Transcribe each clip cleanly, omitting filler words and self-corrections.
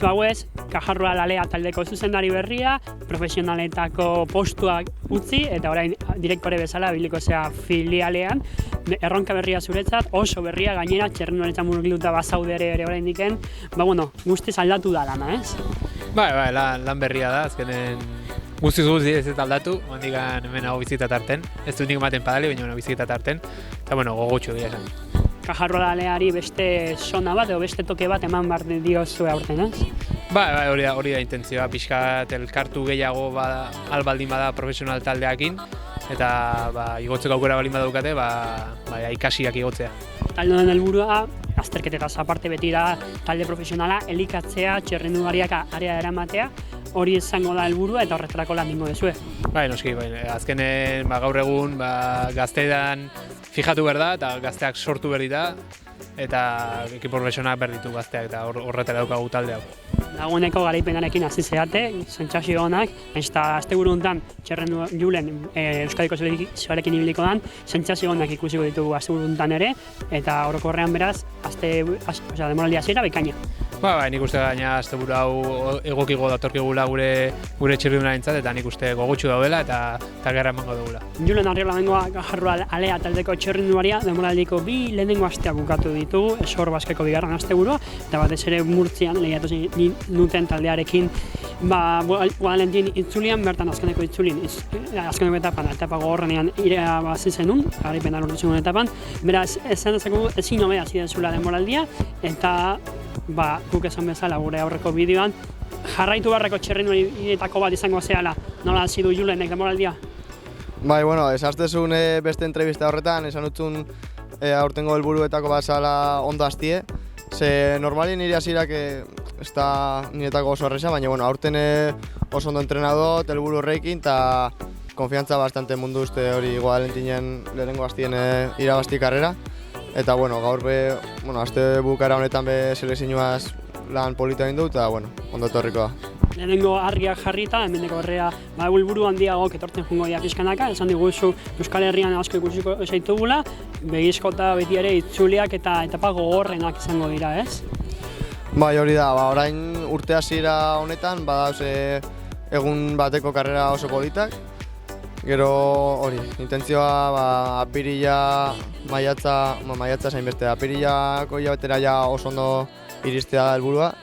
Justu hauez, Kajarroa Alea taldeko zuzendari berria, profesionaletako postuak utzi, eta orain direktore bezala biliko zea filialean, erronka berria zuretzat, oso berria gainera, txerrenu honetan murgiluta bazaude ere orain diken, guztiz aldatu da lana, ez? Bai, lan berria da, azkenen guztiz ez eta aldatu, handikan hemen hau bizita tarten, ez dut nik ematen padali, baina bizita tarten, eta gogotxu egia esan. Kajarroa Aleari beste sona bat, edo beste toke bat eman behar diozue aurten, ez? Bai, hori da intentzioa, pixkat elkartu gehiago albaldin bada profesional taldeakin, eta igotzeko aukera baldin badaukate, ikasiak igotzea. Talde honen helburua, azterketetaz aparte beti da talde profesionala, elikatzea, txerrendulariak area eramatea, hori izango da helburua eta horretarako lan dingo dezue. Bai, noski, azkenen gaur egun gazteetan fijatu behar da eta gazteak sortu behar dita eta ekipo profesionalak behar ditu gazteak eta horretara daukagu talde hau. Dagoeneko garaipenarekin hasi zeate, sentsazio onak, eta asteburu honetan txerrendu julen Euskadiko Zelarekin ibiliko dan, sentsazio onak ikusiko ditugu asteburu honetan ere, eta orokorrean beraz, demoraldi hasiera bikaina. Nik uste gaina asteburu hau egokigo datorkigula gure txirrindunarentzat eta nik uste gogotsu daudela eta gerra emango dugula. Julen Arriola bengoa Kajarroa Alea taldeko txirrinduaria demoraldiko bi lehenengo asteak bukatu ditugu, Esor Baskeko bigarren asteburua, eta batez ere Murtzian lehiatu nuten taldearekin Guadalentin itzulian, bertan azkeneko itzulin, azkeneko etapa gogorrenean irabazi zenun, garaipen lortu zenun etapan, beraz esan dezakegu ezin hobea hasi dezula demoraldia, eta guk esan bezala gure aurreko bideoan, jarraitu beharreko txerrinduetako bat izango zehala, nola hasi du Julenek demoraldia? Bai, esaztezun beste entrevista horretan, esan utzun aurtengo helburuetako bat zala ondo hastie, ze normalien nire hasirak ez da niretako oso erresa, baina aurten oso ondo entrenadot, helburu horrekin, eta konfiantza bastante mundu uste hori Guadalentinen lehenengo hastien irabazti karrera. Eta gaur aste bukara honetan selekzioaz lan polita egin du, eta ondo etorriko da. Lehenengo argiak jarrita, hemendeko herria helburu handiago etortzen jungo dira pixkanaka, esan diguzu Euskal Herrian asko ikusiko zaitugula, begizkota beti ere itzuliak eta etapa gogorrenak izango dira, ez? Bai, hori da, orain urte hasiera honetan badauz egun bateko karrera oso politak. Gero hori, intentzioa apirila, maiatza zain beste, apirilako hilabetera oso ondo iristea da helburua.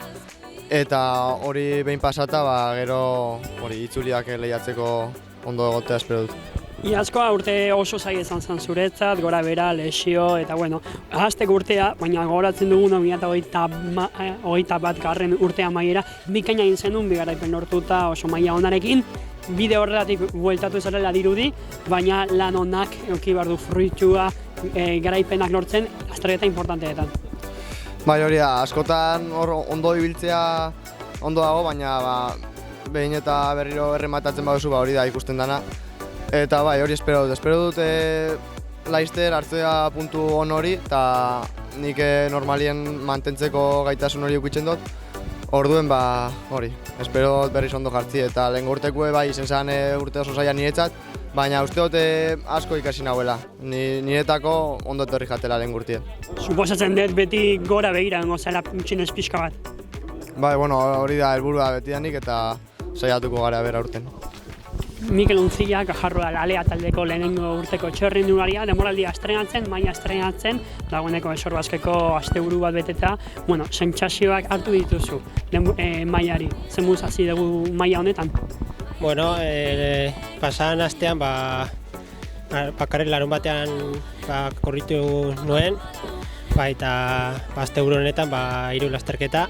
Eta hori behin pasata, gero itzuliak lehiatzeko ondo egotea espero dut. Iazkoa urte oso zaila izan zen zuretzat, gora bera, lesio, eta ahazteko urtea, baina gogoratzen dugun 2021 garren urtea maiera, bikaina egin zenun, bigaraipen lortuta oso maila onarekin, bide horretatik bueltatu zarela dirudi, baina lan onak eduki behar du fruitua, garaipenak lortzen, azterketa importanteetan. Bai, hori da, askotan ondo ibiltzea ondo dago, baina behin eta berriro errematatzen baduzu hori da ikusten dana. Eta bai, hori espero dut laizter hartzea puntu on hori, eta nik normalien mantentzeko gaitasun hori ukitzen dut. Orduen hori, espero dut berriz ondo jartzi, eta lehen urtekue bai izen zen urte oso zaila niretzat, baina uste dut asko ikasi nahuela, niretako ondo etorri jatela lehen urtien. Suposatzen dut beti gora begira zela txinez pixka bat. Bai, hori da helburua beti danik eta saiatuko gara bera urten. Mikel Unzilla, Kajarroa Alea taldeko lehenengo urteko txerrindularia, demoraldia estrenatzen, maila estrenatzen, dagoeneko Esor Baskeko asteburu bat beteta, sentsazioak hartu dituzu mailari, zenbuz hasi dugu maila honetan? Pasadan astean, bakarrik larun batean korritu nuen, eta asteburu honetan 3 lasterketa,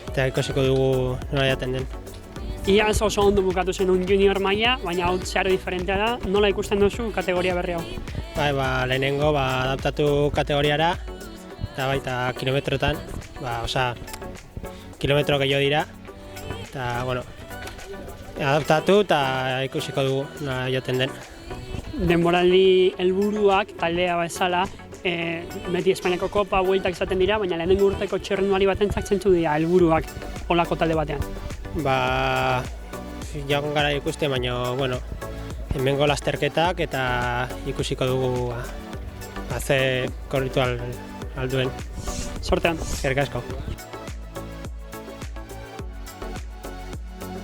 eta ikusiko dugu nola jaten den. Iaz oso ondo bukatu zenun junior maila, baina hau zeharo diferentea da, nola ikusten duzu kategoria berri hau? Lehenengo adaptatu kategoriara, eta baita kilometrotan, kilometro gehiago dira, eta adaptatu eta ikusiko dugu nola joten den. Denboraldi helburuak taldea bezala, beti Espainiako kopa bueltak izaten dira, baina lehenengo urteko txerrendulari batentzat zentzu dira helburuak olako talde batean. Jagon gara ikuste, baina, hemengo lasterketak eta ikusiko dugu ze korritu alduen. Sortean. Eskerrik asko.